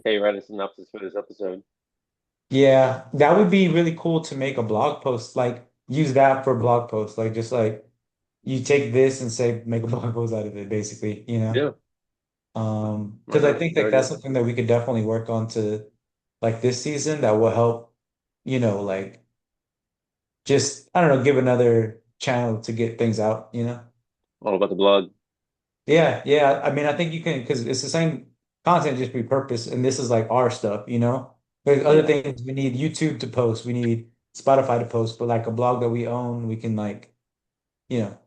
Hey, write a synopsis for this episode. Yeah, that would be really cool to make a blog post. Like use that for blog posts. Like just like you take this and say make a blog post out of it, basically, you know? Yeah, why Because I not? think Good like that's idea. something that we could definitely work on to like this season that will help, like just I don't know, give another channel to get things out, you know? All about the blog. Yeah, yeah. I mean, I think you can because it's the same content, just repurposed, and this is like our stuff, you know? There's other Yeah, things we need YouTube to post, we need Spotify to post, but like a blog that we own, we can like, you know.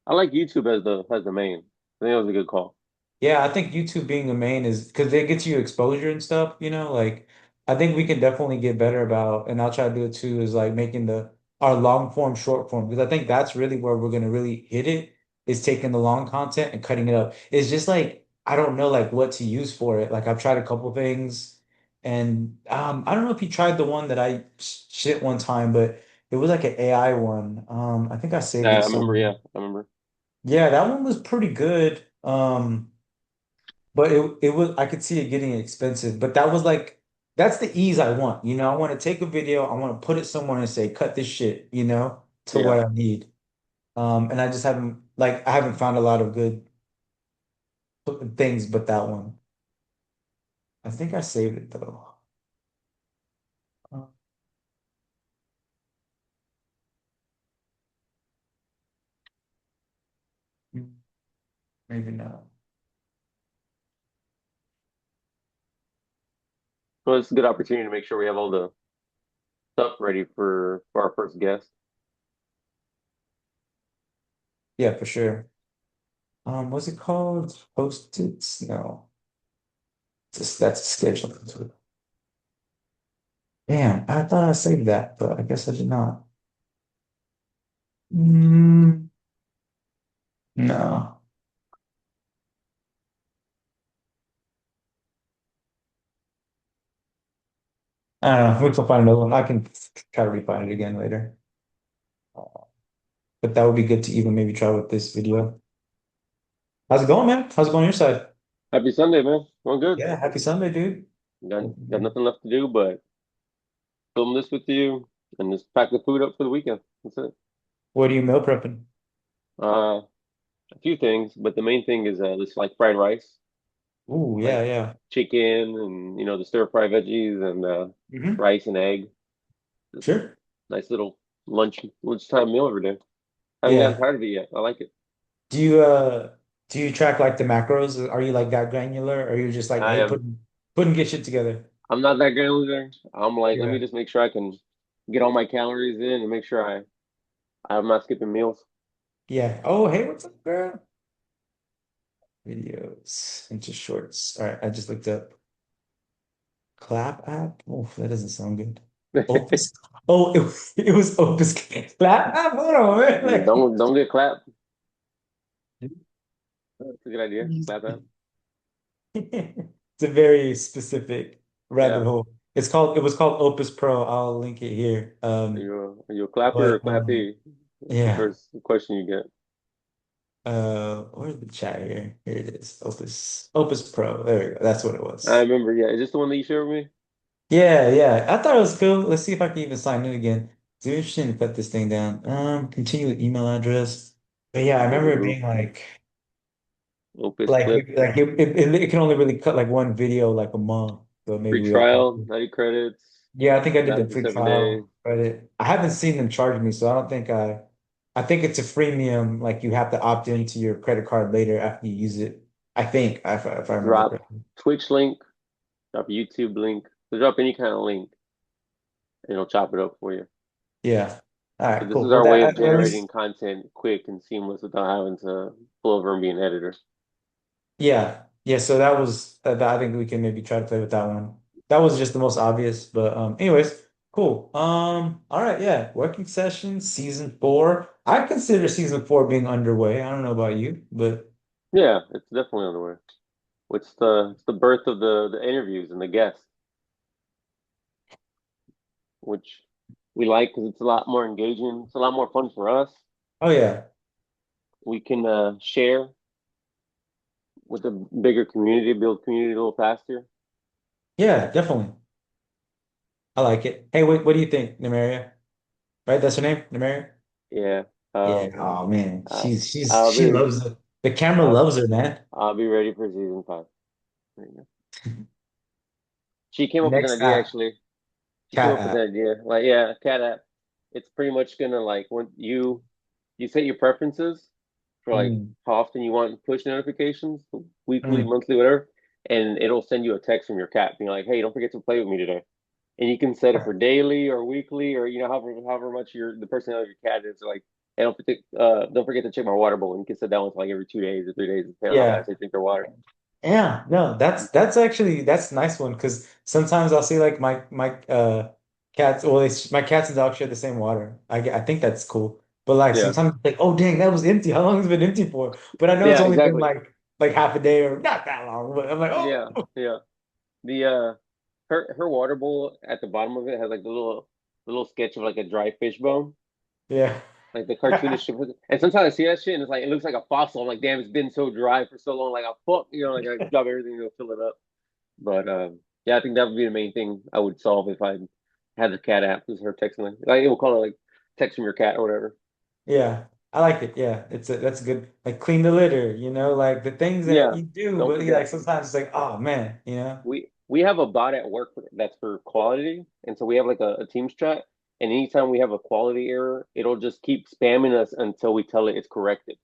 I like YouTube as the main. I think that was a good call. Yeah, I think YouTube being the main is because they get you exposure and stuff, you know? Like I think we can definitely get better about, and I'll try to do it too, is like making the our long form short form because I think that's really where we're gonna really hit it is taking the long content and cutting it up. It's just like I don't know like what to use for it. Like I've tried a couple things and I don't know if you tried the one that I shit one time, but it was like an AI one. I think I saved Yeah, it I remember. somewhere. Yeah, I remember. Yeah, that one was pretty good. But it was I could see it getting expensive. But that was like that's the ease I want. You know, I want to take a video, I want to put it somewhere and say, cut this shit, to Yeah, what I need. And I just haven't like I haven't found a lot of good things but that one. I think I saved it though. Uh, Maybe not. well, it's a good opportunity to make sure we have all the stuff ready for our first guest. Yeah, for sure. What's it called? Post-its? No. That's scheduled. Damn, I thought I saved that, but I guess I did not. Mm, no. I don't know. We can find another one. I can try to refine it again later. But that would be good to even maybe try with this video. How's it going, man? How's it going on your side? Happy Sunday, man. Going good. Yeah, happy Sunday, dude. Got nothing left to do but film this with you and just pack the food up for the weekend. That's it. What are you meal prepping? Uh, a few things, but the main thing is this like fried rice, Ooh, like yeah, yeah. chicken and the stir fry veggies and Hmm. rice and egg. Just Sure. nice little lunchtime meal every day. Haven't gotten Yeah. tired of it yet. I like it. Do you track like the macros? Are you like that granular? Or are you just like, I hey, am. putting get shit together? I'm not that granular. I'm like, let me Yeah. just make sure I can get all my calories in and make sure I'm not skipping meals. Yeah. Oh, hey, what's up, girl? Videos into shorts. All right, I just looked up Clap app. Oh, that doesn't sound good. Opus. Oh, it was Opus Clap app. Hold on, man. Like, Don't get clapped. That's a good idea. Clap that. it's a very specific rabbit Yeah. hole. It was called Opus Pro. I'll link it here. Are you a clapper or a But clappy? That's the yeah. first question you get. Where's the chat here? Here it is. Opus Pro. There we go. That's what it I was. remember. Yeah. Is this the one that you shared with me? Yeah, yeah. I thought it was cool. Let's see if I can even sign in again. It's interesting to cut this thing down. Continue with email address. But yeah, I remember it Ooh, being like Opus like clip. it can only really cut like one video like a month. So maybe Free we all trial, 90 credits, yeah, I think I did the lasted free 7 days. trial credit. I haven't seen them charge me, so I don't think I think it's a freemium, like you have to opt into your credit card later after you use it. I think if I remember Drop correctly. Twitch link, drop a YouTube link. So drop any kind of link and it'll chop it up for you. Yeah. All So right, this cool. is Well our way that of at generating least content quick and seamless without having to pull over and be an editor. yeah. Yeah, so that was I think we can maybe try to play with that one. That was just the most obvious, but anyways, cool. All right, yeah. Working session season 4. I consider season 4 being underway. I don't know about you, but Yeah, it's definitely on the way. It's the birth of the interviews and the guests, which we like because it's a lot more engaging. It's a lot more fun for us. oh yeah. We can share with a bigger community, build community a little faster. Yeah, definitely. I like it. Hey, what do you think, Namaria? Right, that's her name, Namaria? Yeah. Yeah. Um, Oh man, I'll, I'll she be loves it. The camera I'll, loves her, man. I'll be ready for season 5. There you go. She came up with an Next idea app, actually. She came cat up with an app. idea. Like, yeah, cat app. It's pretty much gonna like when you set your preferences for like Mm, how often you want push notifications, weekly, mm, monthly, whatever, and it'll send you a text from your cat being like, "Hey, don't forget to play with me today." And you can set it for daily or weekly or however much the personality of your cat is. Like, hey, don't forget to check my water bowl. And you can set that one for like every 2 days or 3 days, depending on how yeah. fast they drink their water. Yeah, no, that's actually that's a nice one because sometimes I'll see like my cats well my cats and dogs share the same water. I think that's cool. But like Yeah, sometimes it's like, oh dang, that was empty. How long has it been empty for? But I know it's yeah, only been exactly. like half a day or not that long. But I'm like, oh Yeah, yeah. The her water bowl at the bottom of it has like the little sketch of like a dry fish bone, yeah. like the cartoonish shit. And sometimes I see that shit and it's like it looks like a fossil. I'm like, damn, it's been so dry for so long. Like I fuck, like I drop everything to fill it up. But yeah, I think that would be the main thing I would solve if I had the cat app. Is her texting like we'll call it like text from your cat or whatever. Yeah. I like it. Yeah. That's good. Like clean the litter, like the things that Yeah, you do, don't but like forget. sometimes it's like, oh man. We have a bot at work that's for quality, and so we have like a Teams chat. And anytime we have a quality error, it'll just keep spamming us until we tell it it's corrected.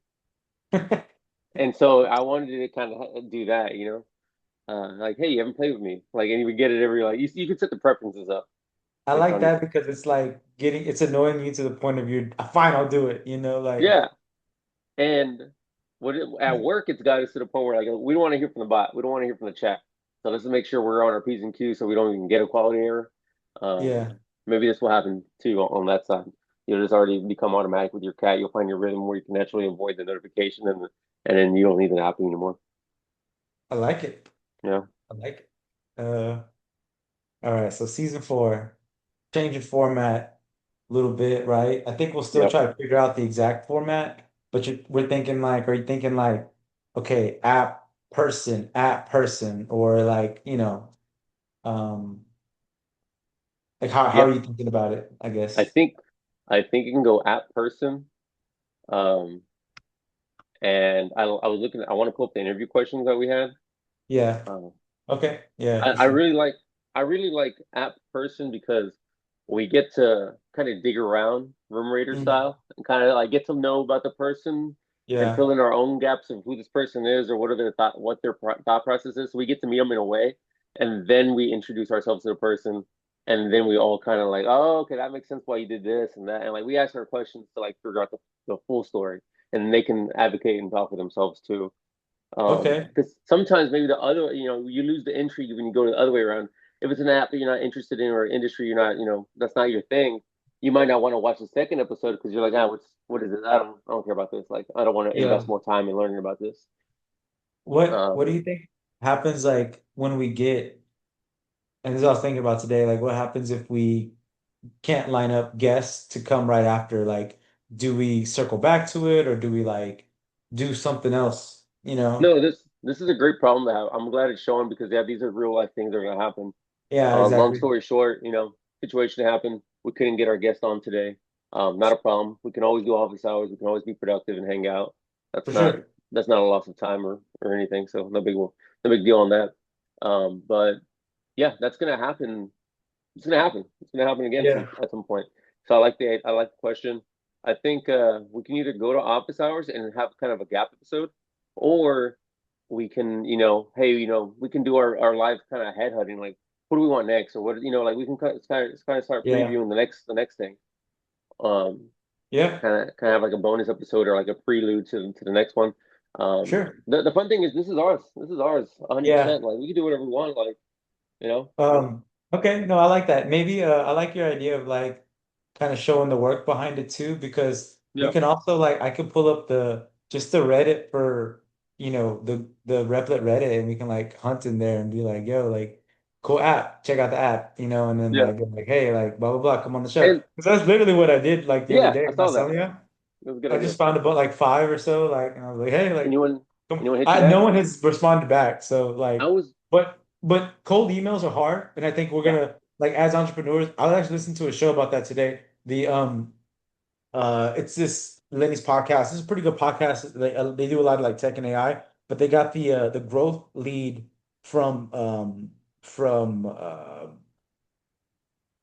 And so I wanted to kind of do that, like, hey, you haven't played with me, like, and you would get it every like you can set the preferences up, I like like on that because it's like it's annoying you to the point of fine, I'll do it, like yeah. And at work, it's got us to the point where like we don't want to hear from the bot, we don't want to hear from the chat. So let's make sure we're on our P's and Q's so we don't even get a quality error. Um, yeah, maybe this will happen too on that side. It's already become automatic with your cat. You'll find your rhythm where you can naturally avoid the notification, and then you don't need an app anymore. I like it. Yeah. I like it. All right, so season 4, changing format a little bit, right? I think we'll still Yep. try to figure out the exact format, but we're thinking like, are you thinking like, okay, app person, or like, um, like how are Yep. you thinking about it, I I guess? think I think you can go app person. Um, and I was looking. I want to pull up the interview questions that we had. Yeah. Uh, Okay. Yeah, I, for I sure. really like I really like app person because we get to kind of dig around room raider Mm, style and kind of like get to know about the person and yeah. fill in our own gaps of who this person is or what their thought process is. So we get to meet them in a way, and then we introduce ourselves to the person, and then we all kind of like, oh, okay, that makes sense why you did this and that, and like we ask our questions to like figure out the full story, and they can advocate and talk for themselves too. Okay. Because sometimes maybe the other, you lose the intrigue when you go the other way around. If it's an app that you're not interested in or industry you're not, that's not your thing, you might not want to watch the second episode because you're like, what is this? I don't care about this. Like, I don't want to invest Yeah. more time in learning about this. What do Um, you think happens like when we get, and this is what I was thinking about today, like what happens if we can't line up guests to come right after? Like, do we circle back to it or do we like do something else? no, this is a great problem to have. I'm glad it's showing because yeah, these are real life things that are gonna happen. Yeah, Long exactly. story short, situation happened. We couldn't get our guest on today. Not a problem. We can always do office hours. We can always be productive and hang out. That's For not sure. that's not a loss of time or anything. So no big deal on that. But yeah, that's gonna happen. It's gonna happen. It's gonna happen again Yeah. at some point. So I like the question. I think we can either go to office hours and have kind of a gap episode, or we can, hey, we can do our live kind of headhunting, like what do we want next, or what, like we can kind of start Yeah. previewing the next thing. Um, Yeah. kind of have like a bonus episode or like a prelude to the next one. Sure. The fun thing is this is ours. This is ours, Yeah. 100%. Like we can do whatever we want. Like you know, Okay, no, I like that. Maybe I like your idea of like kind of showing the work behind it too, because we yeah, can also like I could pull up the Reddit for the Replit Reddit, and we can like hunt in there and be like, yo, like cool app, check out the app, and then yeah, like be like, hey, like blah blah blah, come on the show. and Because that's literally what I did like the other yeah, day. I I'm not saw that. telling you. It was a good I idea. just found about like five or so, like, and I was like, hey, like Anyone come. anyone hit you I back? no one has responded back, so I like, was but but cold emails are hard, and I think we're Yeah. gonna like as entrepreneurs. I was actually listening to a show about that today. It's this Lenny's podcast. This is a pretty good podcast. They do a lot of like tech and AI, but they got the growth lead from from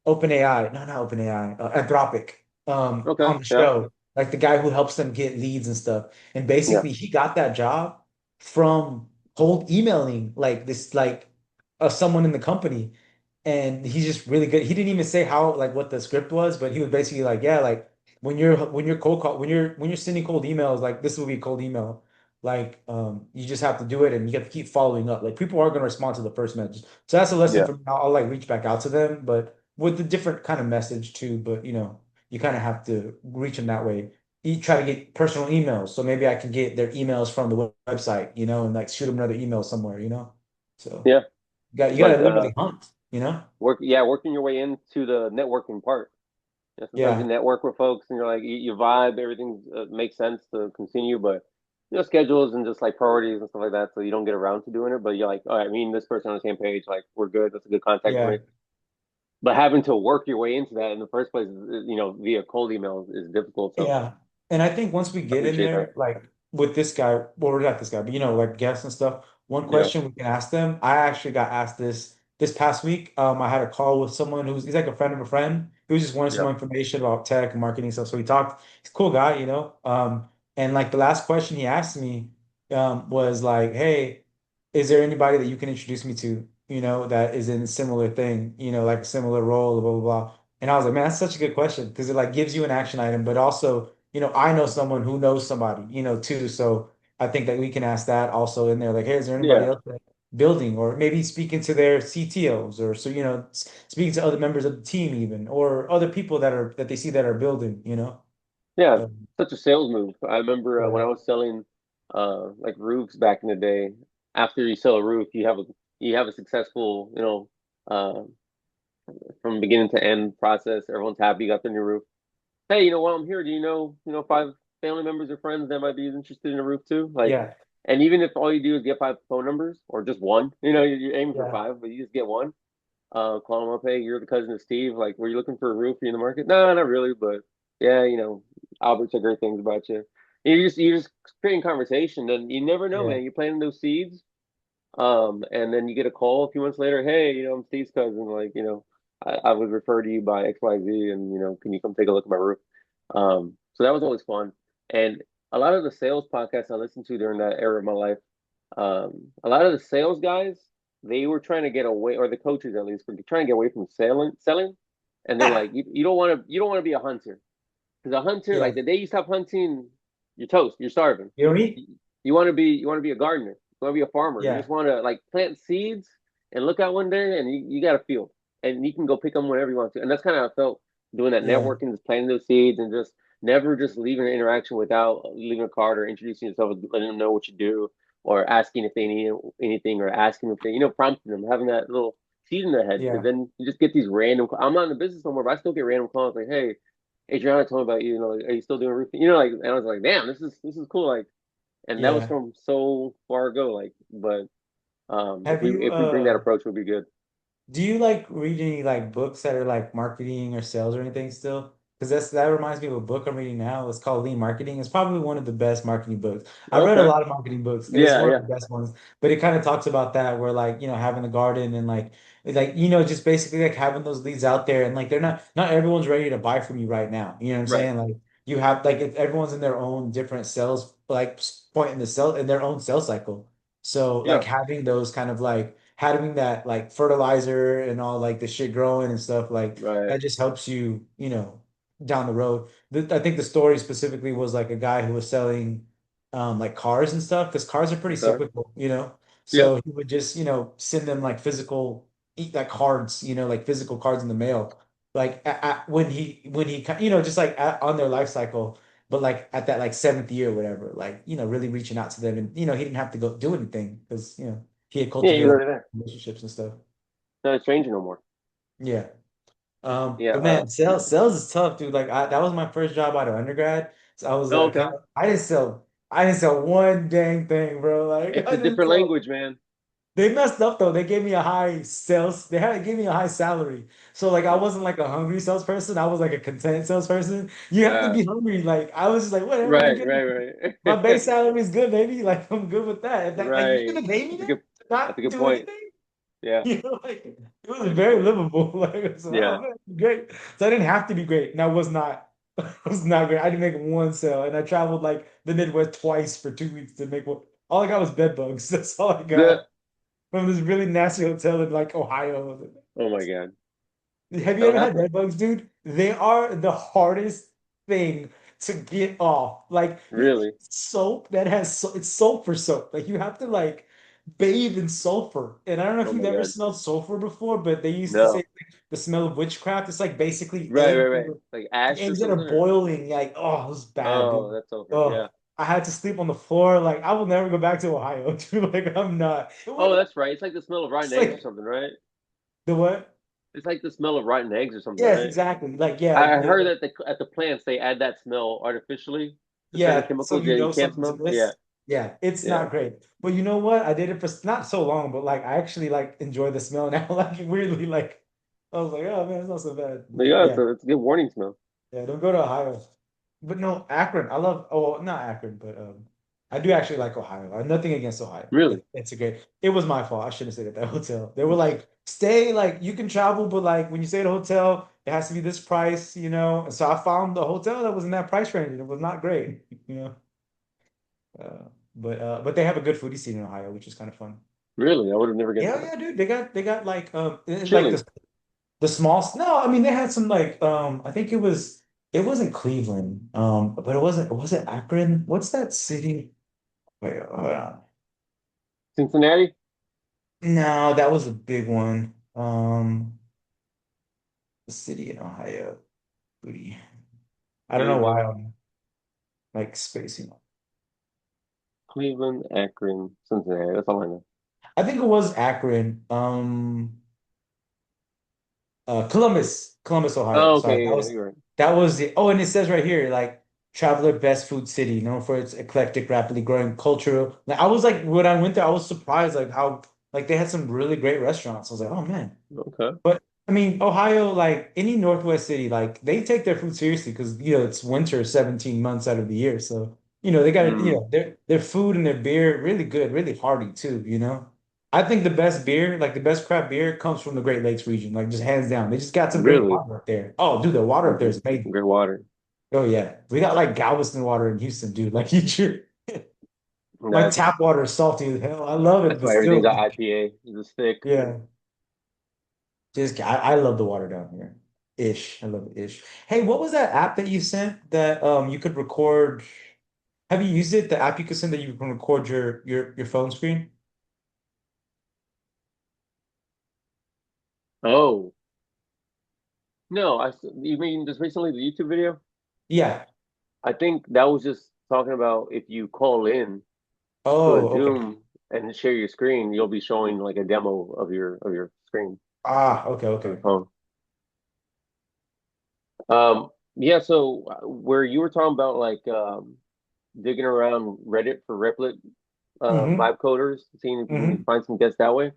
OpenAI, no, not OpenAI, Anthropic, Okay. on the Yeah. show, like the guy who helps them get leads and stuff. And Yeah. basically, he got that job from cold emailing, like this, like someone in the company, and he's just really good. He didn't even say how, like, what the script was, but he was basically like, yeah, like when you're cold call when you're sending cold emails, like this will be a cold email. Like, you just have to do it and you have to keep following up. Like people are gonna respond to the first message. So that's a lesson Yeah. for me. I'll like reach back out to them, but with a different kind of message too. But you kind of have to reach them that way. You try to get personal emails, so maybe I can get their emails from the website, and like shoot them another email somewhere. So Yeah. you Like gotta literally hunt. working your way into the networking part. Yeah, sometimes you Yeah, network with folks and you're like you vibe, everything makes sense to continue, but schedules and just like priorities and stuff like that, so you don't get around to doing it. But you're like, all right, me and this person on the same page, like we're good. That's a good contact yeah. point. But having to work your way into that in the first place, via cold email is difficult. So Yeah. And I think once we I get in appreciate that. there, like with this guy, well, we're not this guy, but like guests and stuff, one Yeah. question we can ask them. I actually got asked this past week. I had a call with someone he's like a friend of a friend. He was just wanting some Yeah. more information about tech and marketing stuff. So we talked. He's a cool guy. And like the last question he asked me was like, hey, is there anybody that you can introduce me to, that is in a similar thing, like a similar role, blah, blah, blah. And I was like, man, that's such a good question because it like gives you an action item, but also, I know someone who knows somebody, too. So I think that we can ask that also in there, like, hey, is there anybody Yeah. else that building or maybe speaking to their CTOs or so, speaking to other members of the team even or other people that they see that are building. Yeah. Um, Such a sales move. I remember when I yeah. was selling like roofs back in the day. After you sell a roof, you have a successful, uh, from beginning to end process. Everyone's happy, you got the new roof. Hey, while I'm here, do five family members or friends that might be interested in a roof too? Like, Yeah. and even if all you do is get five phone numbers or just one, you're aiming for Yeah. five, but you just get one. Call them up. Hey, you're the cousin of Steve. Like, were you looking for a roof? Are you in the market? No, not really, but yeah, Albert said great things about you. And you're just creating conversation, and you never know, Yeah. man. You're planting those seeds, and then you get a call a few months later. Hey, I'm Steve's cousin. Like, I was referred to you by XYZ, and can you come take a look at my roof? So that was always fun. And a lot of the sales podcasts I listened to during that era of my life, a lot of the sales guys, they were trying to get away, or the coaches at least, were trying to get away from selling. And they're like, you don't want to be a hunter, because a hunter, Yeah. like the day you stop hunting, you're toast, you're starving. You know me? You want to be a gardener, you want to be a farmer. You Yeah. just want to like plant seeds and look out one day, and you got a field, and you can go pick them whenever you want to. And that's kind of how I felt doing that Yeah. networking, just planting those seeds, and just never just leaving an interaction without leaving a card or introducing yourself, letting them know what you do, or asking if they need anything, or asking if they, prompting them, having that little seed in their head. Because Yeah. then you just get these random. I'm not in the business no more, but I still get random calls like, "Hey, Adriana told me about you. Like, are you still doing roofing?" Like, and I was like, "Damn, this is cool." Like, and that was Yeah. from so far ago. Like, but if Have we you if we bring that approach, we'll be good. Do you like read any like books that are like marketing or sales or anything still? Because that reminds me of a book I'm reading now. It's called Lean Marketing. It's probably one of the best marketing books. I read a Okay. lot of marketing books. It's Yeah, one of yeah. the best ones. But it kind of talks about that where like, having the garden and like just basically like having those leads out there and like they're not everyone's ready to buy from you right now. You know what I'm Right. saying? Like you have like if everyone's in their own different sales like point in the sell in their own sales cycle. So like Yeah. having those kind of like having that like fertilizer and all like the shit growing and stuff like Right. that just helps you down the road. I think the story specifically was like a guy who was selling like cars and stuff because cars are pretty Okay. cyclical. Yeah. So he would just send them like physical eat like cards, like physical cards in the mail. Like when he just like on their life cycle, but like at that like seventh year or whatever, like really reaching out to them and he didn't have to go do anything because he had Yeah, you're cultivated already there. relationships and stuff. Not a stranger no more. Yeah. Yeah. But man, sales is tough, dude. Like that was my first job out of undergrad. So I was Oh, like, okay. I didn't sell one dang thing, bro. Like It's I a didn't different sell. language, man. They messed up though. They gave me a high sales. Gave me a high salary. So like I wasn't like a hungry salesperson. I was like a content salesperson. You have to Uh, be hungry. Like I was just like, whatever, I'm right, getting right, my right. base salary is good, baby. Like I'm good with that. If that like you're Right. gonna pay me That's a that good to that's a not good do point. anything, Yeah, like it was that's a good very point. livable. Like it's like, oh Yeah. man, great. So I didn't have to be great. And I was not I was not great. I didn't make one sale. And I traveled like the Midwest twice for 2 weeks to make one. All I got was bed bugs. That's all I The got from this really nasty hotel in like Ohio. oh my God. Have you That would ever had happen. bed bugs, dude? They are the hardest thing to get off. Like it's Really? soap that has it's sulfur soap. Like you have to like bathe in sulfur. And I don't know if Oh you've my ever God. smelled sulfur before, but they used to say No. like, the smell of witchcraft. It's like basically Right, right, right. Like ash or eggs that are something or boiling. Like, oh, it was bad, oh, dude. that's over. Yeah. Oh, I had to sleep on the floor. Like, I will never go back to Ohio, dude. Like, I'm not. Oh, that's right. It's like the smell of rotten It's eggs or like something, right? the what? It's like the smell of rotten eggs or something, Yes, right? exactly. Like, yeah, I heard that at the plants they add that smell artificially to certain yeah. So chemicals you that you know can't something's smell. Yeah, amiss. Yeah, it's yeah. not great. But you know what? I did it for not so long, but like I actually like enjoy the smell now. Like weirdly, like I was like, oh man, it's not so bad. But But yeah, yeah, it's a good warning smell. yeah, don't go to Ohio. But no, Akron. I love, oh, not Akron, but I do actually like Ohio. I have nothing against Ohio. Really? It's a great, it was my fault. I shouldn't have stayed at that hotel. They were like, stay, like, you can travel, but like, when you stay at a hotel, it has to be this price, you know? And so I found the hotel that was in that price range and it was not great, you know? But they have a good foodie scene in Ohio, which is kind of fun. Really? I would have never guessed Yeah, that. yeah, dude. They got like, like Chili. the small, no, I mean they had some like I think it wasn't Cleveland. But was it Akron? What's that city? Wait, hold on. Cincinnati? No, that was a big one. The city in Ohio. Booty. I don't know why Cleveland. I'm like spacing. Cleveland, Akron, Cincinnati. That's all I know. I think it was Akron. Columbus, Ohio. Oh, Sorry, okay, yeah, you're right. that was the. Oh, and it says right here, like traveler best food city, known for its eclectic, rapidly growing cultural. Like I was like when I went there, I was surprised like how like they had some really great restaurants. I was like, oh man. Okay. But I mean, Ohio, like any Northwest city, like they take their food seriously because it's winter 17 months out of the year. So, they got Mm, their food and their beer really good, really hearty too. I think the best beer, like the best craft beer, comes from the Great Lakes region, like just hands down. They just got some great really? water up there. Oh, dude, the water up there Okay. is amazing. Great water. Oh yeah. We got like Galveston water in Houston, dude. Like my That's tap water is salty as hell. I love it, that's but why everything's still, got IPA. It's thick. yeah. Just I love the water down here. Ish. I love it ish. Hey, what was that app that you sent that you could record? Have you used it? The app you could send that you can record your phone screen? Oh no, you mean just recently the YouTube video? Yeah. I think that was just talking about if you call in to a Oh, okay. Zoom and share your screen, you'll be showing like a demo of your screen Ah, okay, on the okay. phone. Yeah. So where you were talking about like digging around Reddit for Replit Mm-hmm. vibe coders, seeing if you can Mm-hmm. find some guests that way.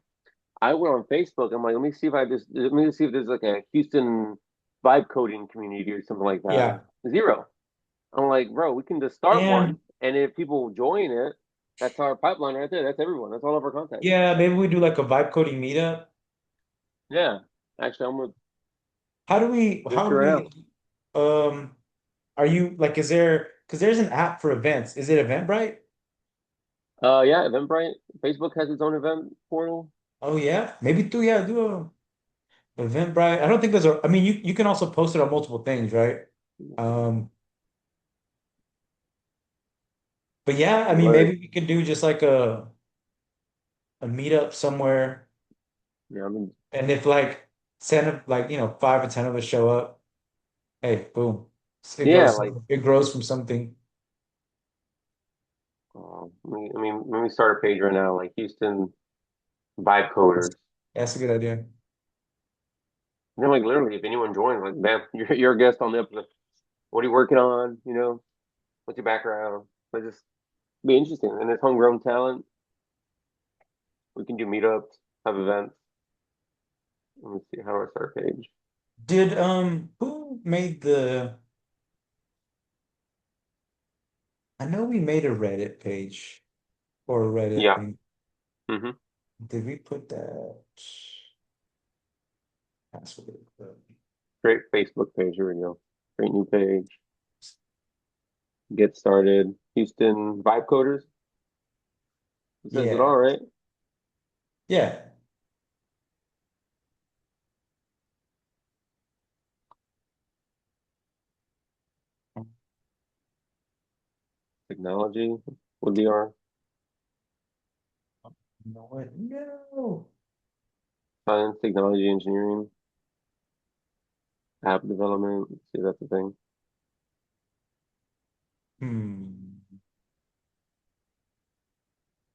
I went on Facebook. I'm like, let me see if there's like a Houston vibe coding community or something like that. Yeah. Zero. I'm like, bro, we can just start Yeah. one, and if people join it, that's our pipeline right there. That's everyone. That's all of our contacts. Yeah, maybe we do like a vibe coding meetup. Yeah, actually, I'm gonna How venture do right out. we are you like because there's an app for events. Is it Eventbrite? Yeah, Eventbrite. Facebook has its own event portal. Oh yeah. Maybe do a Eventbrite. I don't think there's I mean, you can also post it on multiple things, right? Um, but yeah, I mean, Right. maybe we could do just like a meetup somewhere, Yeah, I mean, and if like 10 of like 5 or 10 of us show up, hey, boom, yeah, like, it grows from something. let me start a page right now, like Houston vibe coders. That's a good idea. And then, like, literally, if anyone joins, like, man, you're a guest on the episode. What are you working on? What's your background? But just be interesting, and it's homegrown talent. We can do meetups, have events. Let me see. How do I start a page? Did who made the I know we made a Reddit page or a Reddit Yeah. thing. hmm Did we put that password? Great Facebook page. Here we go. Great new page. Get started. Houston Vibe Coders. It says it Yeah. all right. Yeah. Technology would be our You know what? No. science, technology, engineering, app development. Let's see, that's the thing. Hmm.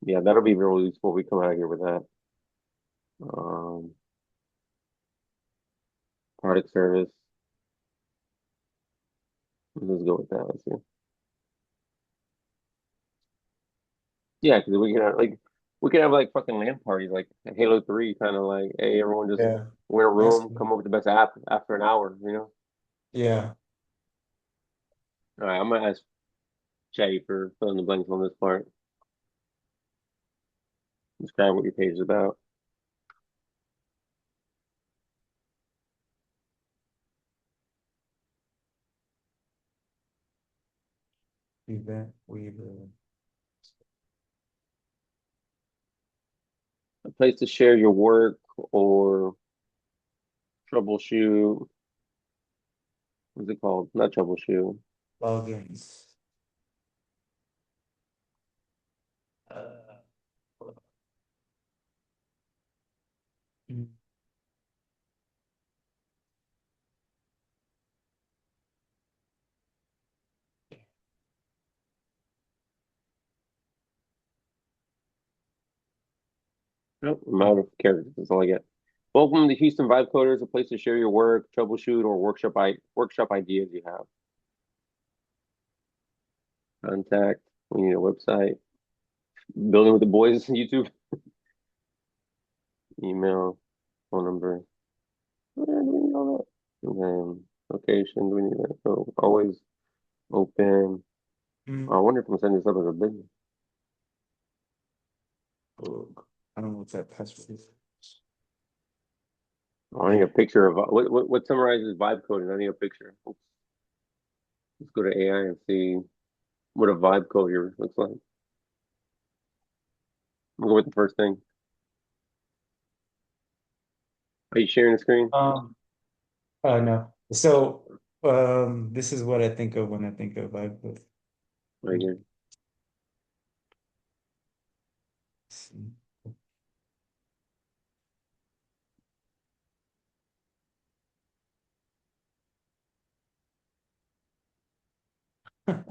Yeah, that'll be real useful. We come out here with that. Um, product service. Let's go with that. Let's see. Yeah, because we could have like fucking LAN parties like Halo 3, kind of like, hey, everyone just Yeah. we're in a That's room, come up with the best app after an hour, you know? yeah. All right, I'm gonna ask Jay for filling the blanks on this part. Describe what your page is about. Event Weaver. A place to share your work or troubleshoot. What's it called? Not troubleshoot. Logins. Uh, mm, Nope, I'm out of characters. That's all I get. Welcome to Houston Vibe Coders, a place to share your work, troubleshoot, or workshop ideas you have. Contact. We need a website. Building with the boys YouTube. Email. Phone number. Do we need all that? And then location. Do we need that? So always open. mm, I wonder if I'm setting this up as a business. oh, I don't know what that password is. Oh, I need a picture of what summarizes vibe coding. I need a picture. Let's go to AI and see what a vibe coder looks like. We'll go with the first thing. Are you sharing the screen? No. So, this is what I think of when I think of iPod. Right here. Of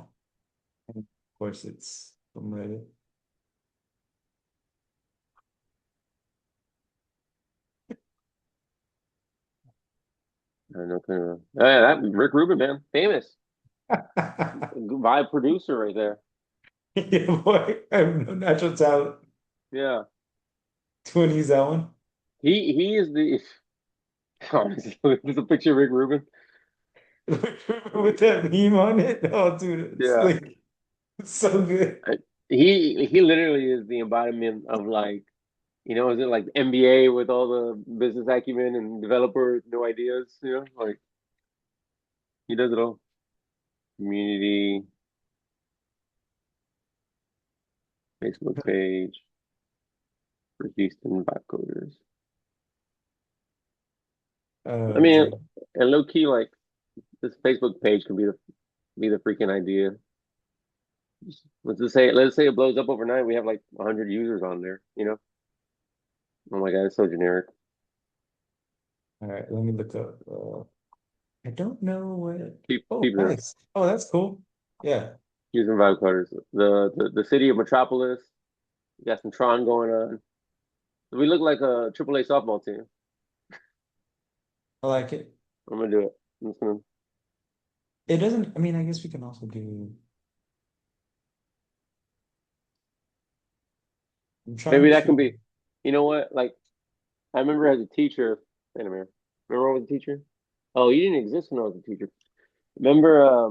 course, it's from Reddit. I don't know. Kind of. Oh, yeah, that Rick Rubin, man, famous vibe producer right there. Yeah, boy, I have no natural talent. Yeah, 20s that one. he is the. Honestly, there's a picture of Rick Rubin. With that meme on it. Oh, dude, it's Yeah, like it's so good. I- he literally is the embodiment of like, is it like MBA with all the business acumen and developer no ideas, like he does it all. Community, Facebook page for Houston vibe coders. I mean, Dude. and low key, like this Facebook page could be the freaking idea. Let's say it blows up overnight. We have like 100 users on there. Oh my God, it's so generic. All right, let me look up. I don't know what. Oh, Keep it nice. Oh, that's cool. Yeah, using vibe coders. The city of Metropolis. We got some Tron going on. We look like a AAA softball team. I like it. I'm gonna do it. It doesn't, I mean, I guess we can also do. I'm trying Maybe that can to. be. You know what? Like I remember as a teacher. Wait a minute. Remember I was a teacher? Oh, you didn't exist when I was a teacher. Remember,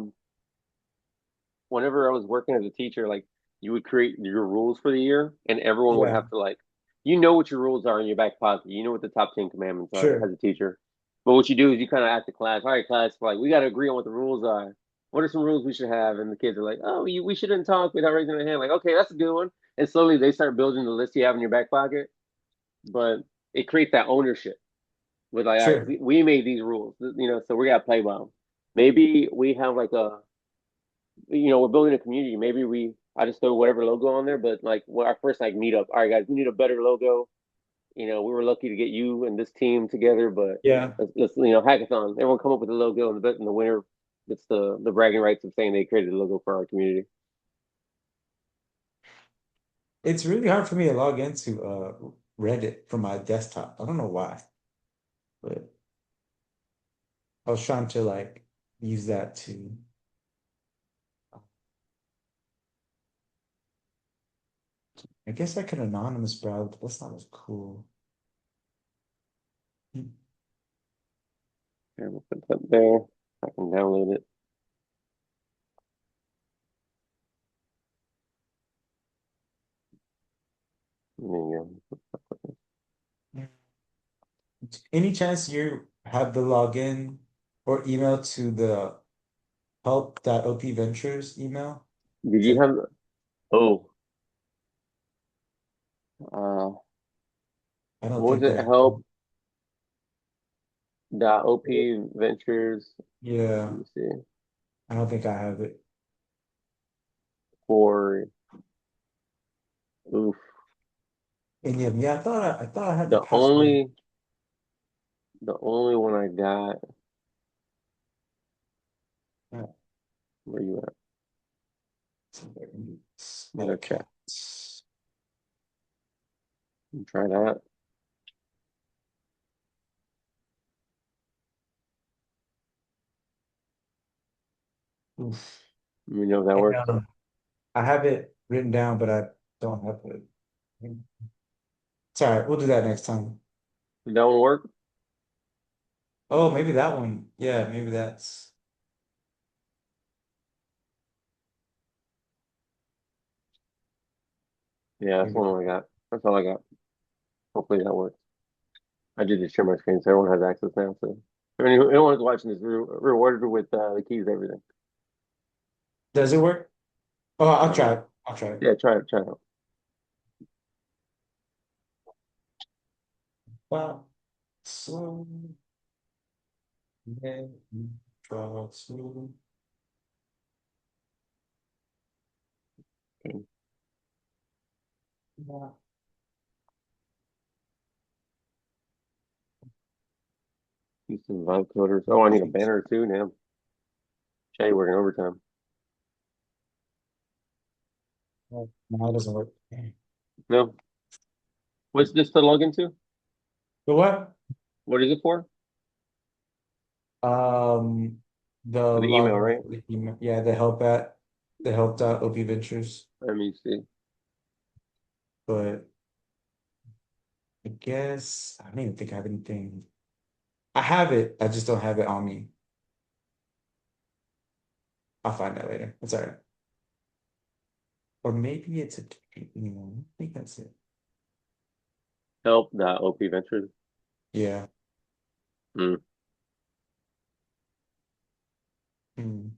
whenever I was working as a teacher, like you would create your rules for the year, and everyone would Yeah, have to like, you know what your rules are in your back pocket. You know what the top 10 commandments are sure. as a teacher. But what you do is you kind of ask the class, all right, class, like we got to agree on what the rules are. What are some rules we should have? And the kids are like, oh, we shouldn't talk without raising their hand. Like, okay, that's a good one. And slowly they start building the list you have in your back pocket. But it creates that ownership with like, all right, Sure. we made these rules, so we got to play by them. Maybe we have like we're building a community. Maybe I just throw whatever logo on there, but like our first like meetup. All right, guys, we need a better logo. We were lucky to get you and this team together, but Yeah. let's hackathon. Everyone come up with a logo, and the winner gets the bragging rights of saying they created a logo for our community. It's really hard for me to log into Reddit from my desktop. I don't know why, but I was trying to like use that to. I guess I could anonymous browse, but that's not as cool. Hmm. Here, we'll put that there. I can download it. There you Any chance you have the login or email to the help.op ventures email? go. Did you To, have? Oh, uh, I don't what think was that it? I Help do. dot op ventures. Yeah, Let me see. I don't think I have it. For oof, And yeah, I thought I had the the password. only the only one I got. Yeah, Where you at? so there it is. Let me That go check. accounts. Try that. Oof. Let me know if that And works. I have it written down, but I don't have it. Sorry, we'll do that next time. Did that one work? Oh, maybe that one. Yeah, maybe that's. Yeah, that's the Maybe. one I got. That's all I got. Hopefully that works. I did just share my screen, so everyone has access now. So anyone who's watching this rewarded with the keys, and everything. Does it work? Oh, I'll Uh, try it. I'll try it. yeah, try it out. Wow. So, then draw to. Okay. Yeah. Use some vibe coders. Oh, I need a banner too now. Shay working overtime. No, it doesn't work. No, what's this to log into? The what? What is it for? Um, the Oh, the email, login right? for the email. Yeah, the help.op ventures. Let me see. But I guess I don't even think I have anything. I have it. I just don't have it on me. I'll find that later. It's all right. Or maybe it's a different email. I think that's it. Help.op ventures. Yeah. Hmm. Hmm.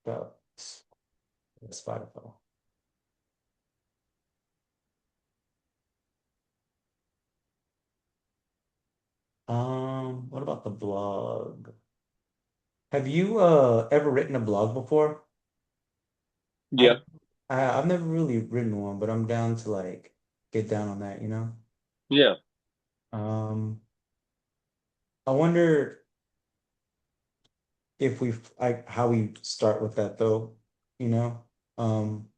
About Spotify. What about the blog? Have you ever written a blog before? Yeah, I've I've never really written one, but I'm down to like get down on that, you know? yeah. Um, I wonder if we like how we start with that though. you know? Um,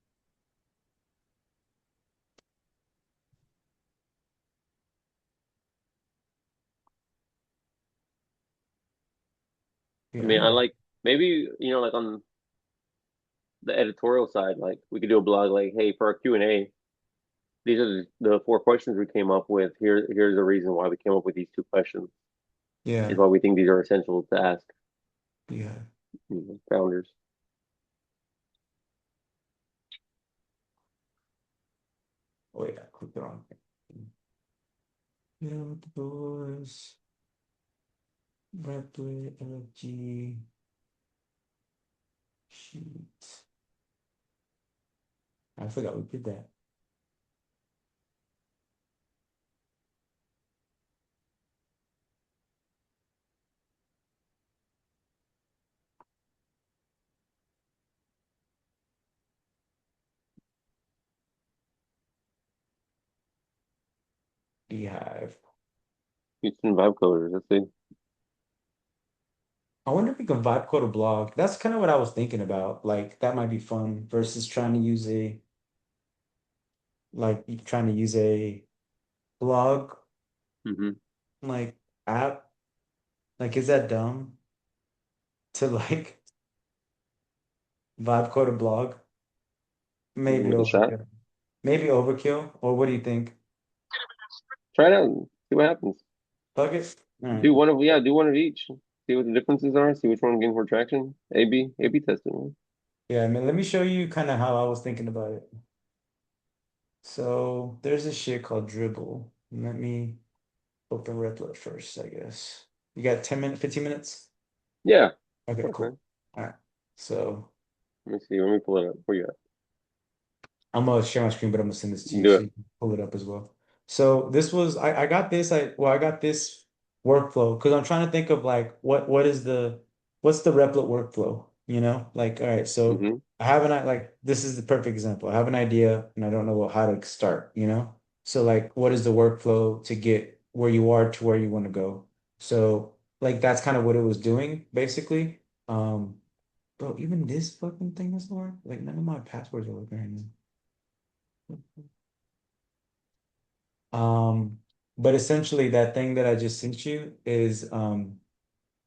I yeah, I mean, I don't know. like maybe like on the editorial side, like we could do a blog like, hey, for our Q&A, these are the four questions we came up with. Here's the reason why we came up with these two questions. Is Yeah, why we think these are essential to ask yeah. founders. Wait, I clicked it on. Yeah, with the boys. Replit, LFG, sheet. I forgot we did that. Beehive. Houston Vibe Coders. Let's see. I wonder if we can vibe code a blog. That's kind of what I was thinking about. Like that might be fun versus trying to use a blog Hmm. like app. Like, is that dumb to like vibe code a blog? Maybe Give it a shot. overkill. Maybe overkill. Or what do you think? Try it out and see what happens. Fuck it. All right. Do one of each. See what the differences are. See which one getting more traction. A B testing. Man. Yeah, I mean, let me show you kind of how I was thinking about it. So there's this shit called Dribble. Let me open Replit first, I guess. You got 10 minutes, 15 minutes? Yeah. Okay, Okay. cool. All right. So Let me see. Let me pull it up. Where you at? I'm gonna share my screen, but I'm gonna send this to you Do so it. you can pull it up as well. So this was I got this I got this workflow because I'm trying to think of like what's the Replit workflow, you know? Like, all right, so Hmm. I have like this is the perfect example. I have an idea and I don't know how to start, you know? So like what is the workflow to get where you are to where you want to go? So like that's kind of what it was doing basically. Bro, even this fucking thing doesn't work. Like none of my passwords are working right now. Um, but essentially that thing that I just sent you is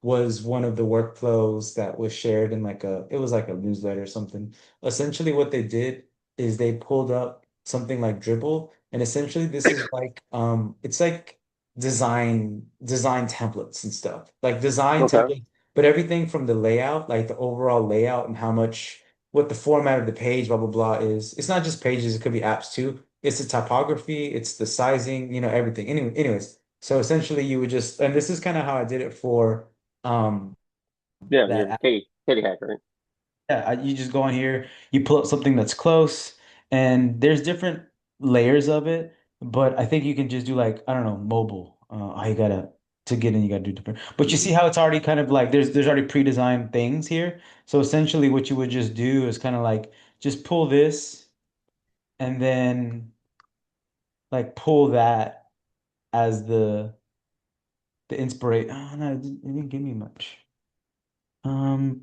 was one of the workflows that was shared in it was like a newsletter or something. Essentially what they did is they pulled up something like Dribble, and essentially this is like it's like design templates and stuff. Like design Okay. templates, but everything from the layout, like the overall layout and how much what the format of the page, blah blah blah is. It's not just pages, it could be apps too. It's the typography, it's the sizing, everything. Anyways, so essentially you would just, and this is kind of how I did it for um Yeah. that You're app. Katie Hack, right? Yeah, you just go in here, you pull up something that's close, and there's different layers of it, but I think you can just do like, I don't know, mobile. How you gotta to get in, you gotta do different. But you Hmm. see how it's already kind of like there's already pre-designed things here. So essentially what you would just do is kind of like just pull this and then like pull that as the inspiration. Oh no, it didn't give me much.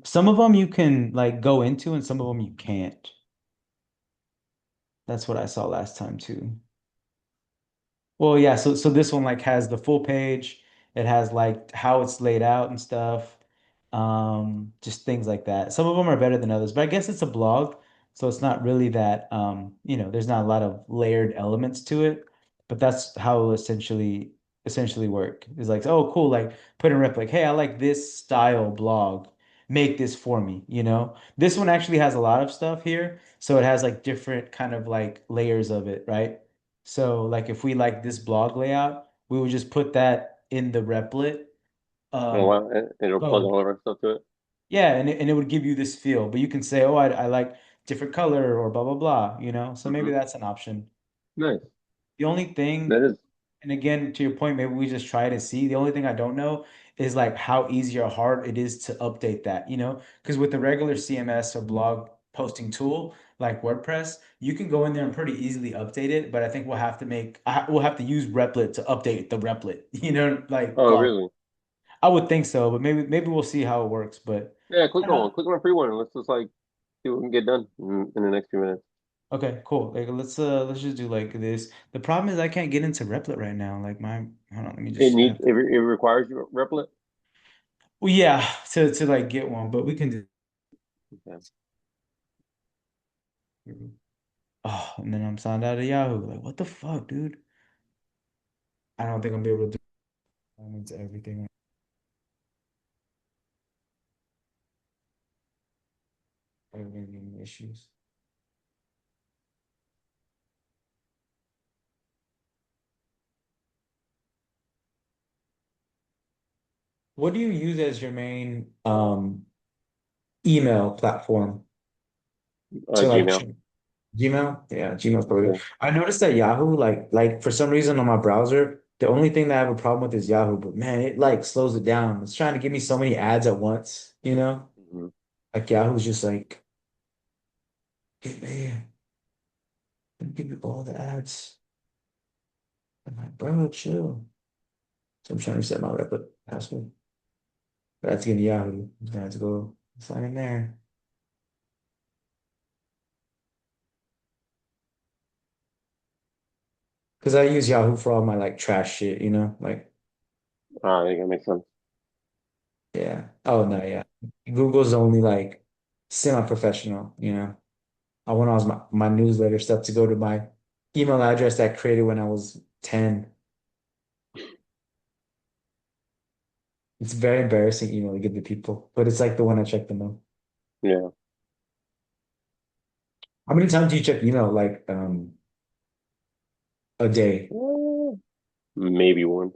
Some of them you can like go into and some of them you can't. That's what I saw last time too. Well, yeah, so this one like has the full page. It has like how it's laid out and stuff. Just things like that. Some of them are better than others, but I guess it's a blog, so it's not really that there's not a lot of layered elements to it, but that's how it'll essentially work. It's like, oh, cool, like put in rep like, hey, I like this style blog. Make this for me, you know? This one actually has a lot of stuff here, so it has like different kind of like layers of it, right? So like if we like this blog layout, we would just put that in the Replit Oh um wow. And it'll plug code. all of our stuff to it. Yeah, and it would give you this feel, but you can say, oh, I like different color or blah blah blah, you know? So maybe Hmm. that's an option. Nice. The only thing, That is. and again, to your point, maybe we just try it and see. The only thing I don't know is like how easy or hard it is to update that, you know? Because with the regular CMS or blog posting tool like WordPress, you can go in there and pretty easily update it, but I think we'll have to use Replit to update the Replit, like Oh blog. really? I would think so, but maybe we'll see how it works. But Yeah. I don't know. Click on a free one. And let's just like see what we can get done in the next few minutes. Okay, cool. Like let's just do like this. The problem is I can't get into Replit right now. Like my hold on, let me just share. It requires you Replit. Well, yeah, to like get one, but we can do. Okay. Oh, and then I'm signed out of Yahoo. Like, what the fuck, dude? I don't think I'm gonna be able to do into everything. I'm gonna give me issues. What do you use as your main email platform to like Gmail. check? Gmail? Yeah, Gmail's probably Yeah. good. I noticed that Yahoo, like for some reason on my browser, the only thing that I have a problem with is Yahoo, but man, it like slows it down. It's trying to give me so many ads at once, you know? Mhm. Like Yahoo's just like, give me, let me give you all the ads. I'm like, bro, chill. So I'm trying to reset my Replit password. But that's getting Yahoo. I'm just gonna have to go sign in there. Because I use Yahoo for all my like trash shit, you know? Like, I think that makes sense. yeah. Oh no, yeah. Google's only like semi-professional, you know. I want all my newsletter stuff to go to my email address that I created when I was 10. It's a very embarrassing email to give to people, but it's like the one I check the most. Yeah. How many times do you check email? Like a day? Maybe once.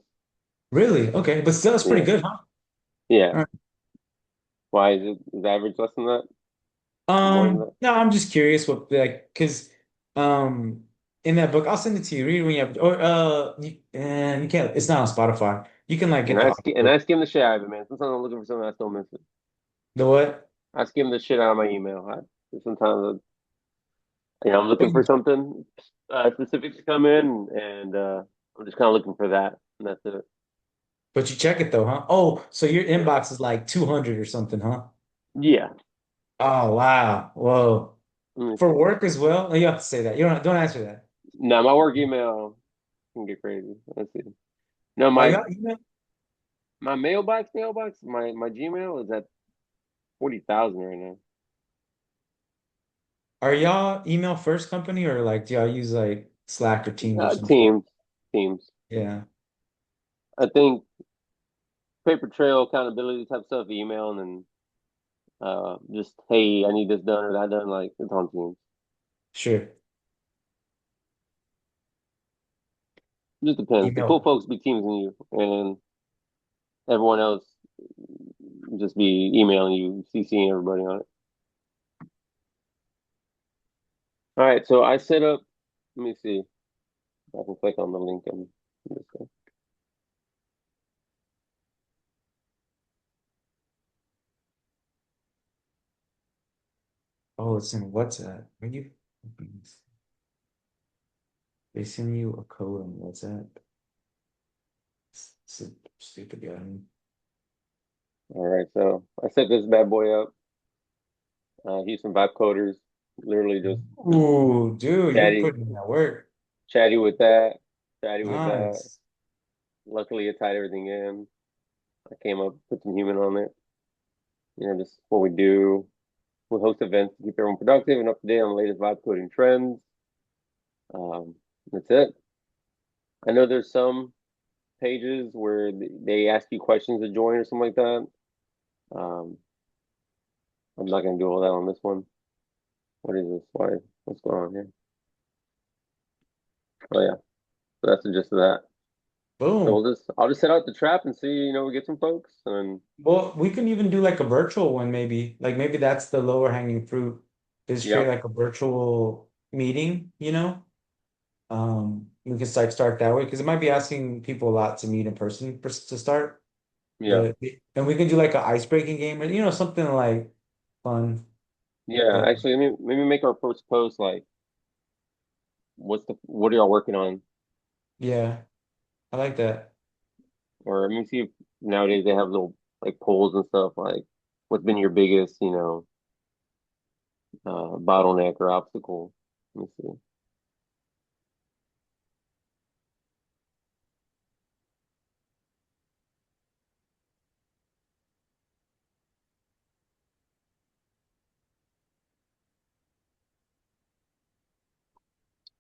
Really? Okay, but still it's pretty Yeah. good, huh? Yeah. All right. Why is it is the average less than that? More than that? No, I'm just curious what like because um in that book, I'll send it to you. Read it when you have or you can't it's not on Spotify. You can like And get the I audiobook. skim the shit out of it, man. Sometimes I'm looking for something I still miss it. The what? I skim the shit out of my email. Sometimes I'm But looking you for something specific to come in, and I'm just kind of looking for that, and that's it. but you check it though, huh? Oh, so your Yeah. inbox is like 200 or something, huh? Yeah. Oh wow. Whoa. Let me For see. work as well? Oh, you have to say that. You don't answer that. Now my work email can get crazy. Let's see. No, Oh, you got email? my mailbox, my Gmail is at 40,000 right now. Are y'all email first company or like do y'all use like Slack or Teams or some shit? Teams. Yeah, I think paper trail accountability type stuff, email, and then just hey, I need this done or that done. Like it's on Teams. sure. It just depends. The cool Email. folks be teamsing you, and everyone else just be emailing you, CCing everybody on it. All right, so I set up. Let me see. I can click on the link and this thing. Oh, it's in WhatsApp. When you they send you a code on WhatsApp. Stupid guy. All right, so I set this bad boy up. Houston Vibe Coders, literally just Ooh, dude, you're chatty, putting in that work. chatty with that, chatty with that. Nice. Luckily, it tied everything in. I came up, put some human on it. Just what we do. We host events to keep everyone productive and up to date on the latest vibe coding trends. Um, that's it. I know there's some pages where they ask you questions to join or something like that. Um, I'm not gonna do all that on this one. What is this? What's going on here? Oh yeah, so that's the gist of that. So Boom. I'll just set out the trap and see, we get some folks and Well, we can even do like a virtual one, maybe. Like maybe that's the lower hanging fruit. Is create yep, like a virtual meeting, you know? We can start that way because it might be asking people a lot to meet in person to start. yeah, But and we can do like an ice breaking game or something like fun. yeah. But Actually, maybe make our first post like, what are y'all working on? yeah, I like that. Or let me see if nowadays they have little like polls and stuff like, what's been your biggest, bottleneck or obstacle. Let me see.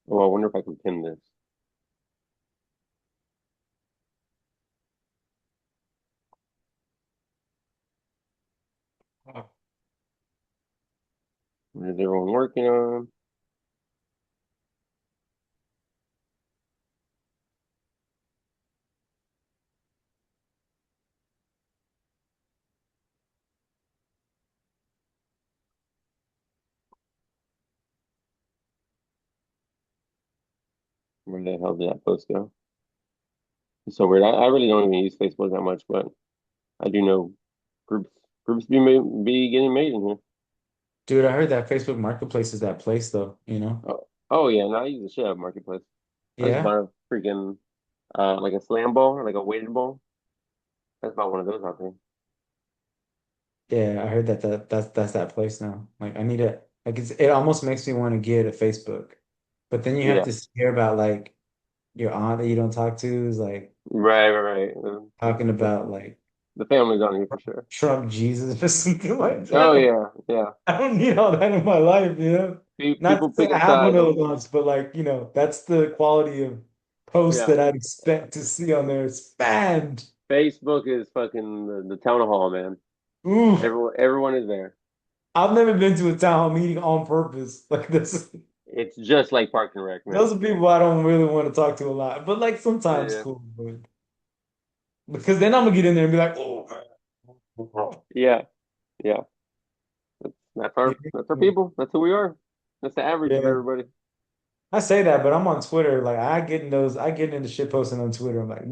Oh, I wonder if I can pin this. What is everyone working on? Where the hell did that post go? It's so weird. I really don't even use Facebook that much, but I do know groups groups be getting made in here. Dude, I heard that Facebook Marketplace is that place though, you know? Oh yeah, no, I use the shit out of Marketplace. I just Yeah. bought a freaking like a slam ball, like a weighted ball. That's about one of those out there. Yeah, I heard that's that place now. Like I need to like it almost makes me want to get a Facebook. But then you have Yeah, to hear about like your aunt that you don't talk to is like right. talking The, about like the family's on here for sure. Trump Jesus or something like Oh that. yeah. I don't need all that in my life, you know? Not to People say pick I a have one side. of those aunts, but like, you know, that's the quality of posts Yeah, that I'd expect to see on there. Spammed. Facebook is fucking the town hall, man. Ooh. Everyone is there. I've never been to a town hall meeting on purpose. Like this, It's just like Park and Rec, man. those are people I don't really want to talk to a lot. But like sometimes Yeah, cool. But because then I'm gonna get in there and be like, oh, yeah, yeah. That's our people. That's who we are. That's the average of yeah. everybody. I say that, but I'm on Twitter. Like I get into shit posting on Twitter. I'm like,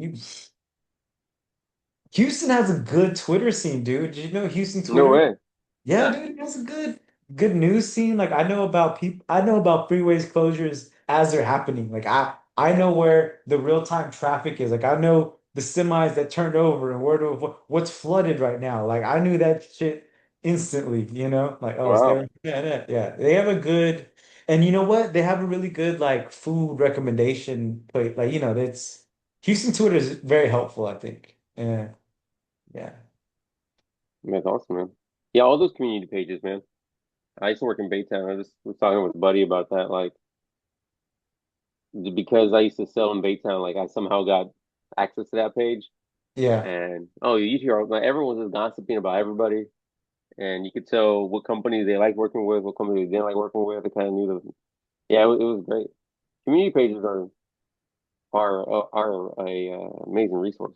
Houston has a good Twitter scene, dude. Did you know Houston No Twitter? way. Yeah, dude, that's a good news scene. Like I know about freeways closures as they're happening. Like I know where the real-time traffic is. Like I know the semis that turned over and what's flooded right now. Like I knew that shit instantly, you know? Like oh, it's Wow. there. Yeah. They have a good and you know what? They have a really good like food recommendation plate. Like, you know, that's Houston Twitter is very helpful, I think. Yeah. Yeah. That's awesome, man. Yeah, all those community pages, man. I used to work in Baytown. I just was talking with a buddy about that. Like, because I used to sell in Baytown, like I somehow got access to that page. Yeah. And oh, you hear like everyone was just gossiping about everybody, and you could tell what companies they like working with, what companies they didn't like working with. They kind of knew the. Yeah, it was great. Community pages are a amazing resource.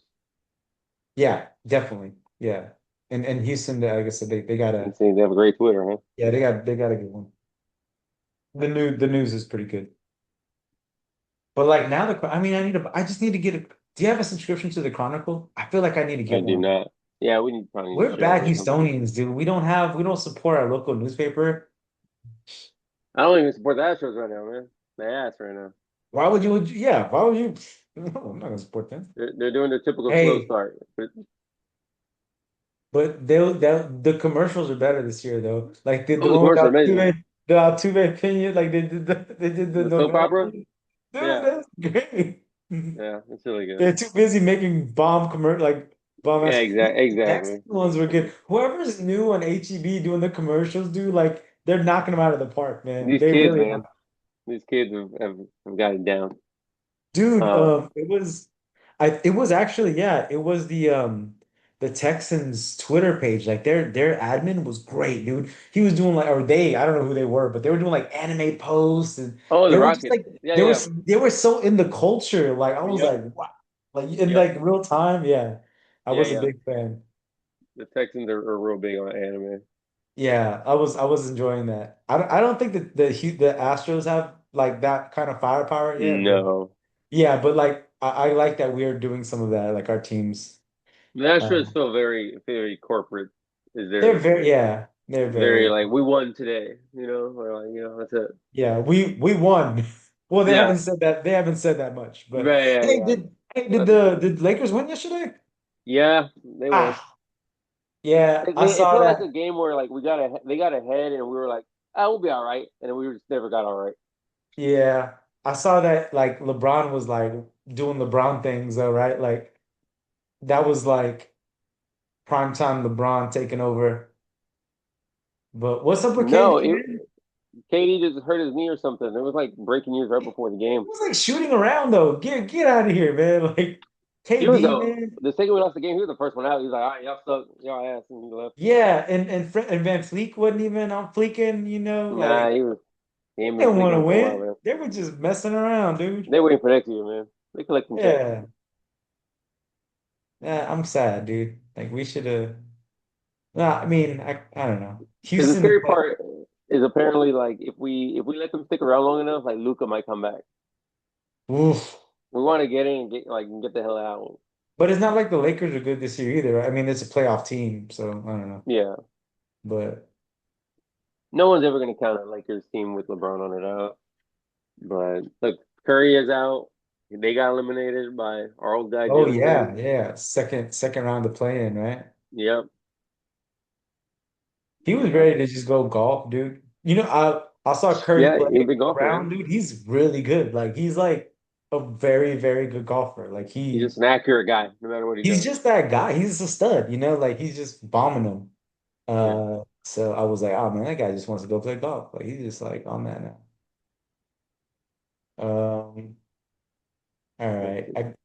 Yeah, definitely. Yeah. And Houston, like I said, they got And a see, they have a great Twitter, huh? yeah, they got a good one. The news is pretty good. But like now I mean I just need to get a do you have a subscription to the Chronicle? I feel like I need to I get do one. not. Yeah, we need probably need to We're share bad one or something. Houstonians, dude. We don't support our local newspaper. I don't even support the Astros right now, man. They ass right now. Why would you no, I'm not gonna support them. They're doing their typical slow Hey, start. But but the commercials are better this year though. Like the oh, the one with commercials are amazing. The Altuve Pena, like they did the The soap November. opera. Dude, Yeah, that's great. yeah, it's really good. They're too busy making bomb Yeah, ass. The Texas exactly. ones were good. Whoever's new on HEB doing the commercials, dude, like they're knocking them out of the park, man. These They kids, really man. are. These kids have got it down. Dude, Uh, it was actually yeah, it was the Texans Twitter page. Like their admin was great, dude. He was doing like or they, I don't know who they were, but they were doing like anime posts and oh, the they were just Rockets. like Yeah, yeah. they were so in the culture. Like I was Yep, like, wow. Like in yep. like real time, yeah. I was a Yeah. big fan. The Texans are real big on anime. Yeah, I was enjoying that. I don't think that the Astros have like that kind of firepower yet, but No, yeah, but like I like that we are doing some of that, like our teams. the Astros Um, feel very corporate. Is they're there very yeah, they're very very like we won today, or like that's it. yeah. We won. Well, Yeah, they haven't said that much, but right, yeah, yeah. did That's did Lakers win yesterday? yeah. They won. Ah, yeah, I It saw felt like a that. game where like they got ahead and we were like we'll be all right. And then we just never got all right. Yeah. I saw that like LeBron was like doing LeBron things though, right? Like that was like primetime LeBron taking over. But what's up with No, KD, man? KD just hurt his knee or something. It was like breaking news right before the He game. was like shooting around though. Get out of here, man. Like He was KD, the man. the second we lost the game. He was the first one out. He was like, "All right, y'all suck, y'all ass," and he left. Yeah, and Van Fleek wasn't even on fleeking, you know, Nah, like he ain't they been didn't want flicking to in for a while, win. man. They were just messing around, dude. They waiting for next year, man. They collecting checks. Yeah. Yeah, I'm sad, dude. Like we should have. Nah, I mean, I don't know. Because the Houston, scary part is apparently like if we let them stick around long enough, like Luca might come back. oof. We want to get in and get the hell out. But it's not like the Lakers are good this year either, right? I mean, it's a playoff team, so I don't know. Yeah, But no one's ever gonna count a Lakers team with LeBron on it out. But look, Curry is out. They got eliminated by our old guy oh Jalen yeah, Green. yeah. Second round of play in, right? Yep. He was ready to just go golf, dude. You know, I saw Curry Yeah, play he's a big golfer, around, man. dude. He's really good. Like he's like a very, very good golfer. Like He's just an accurate guy, no matter what he he's does. just that guy. He's a stud, you know, like he's just bombing them. Yeah. So I was like, oh man, that guy just wants to go play golf. Like he's just like on that now. All right.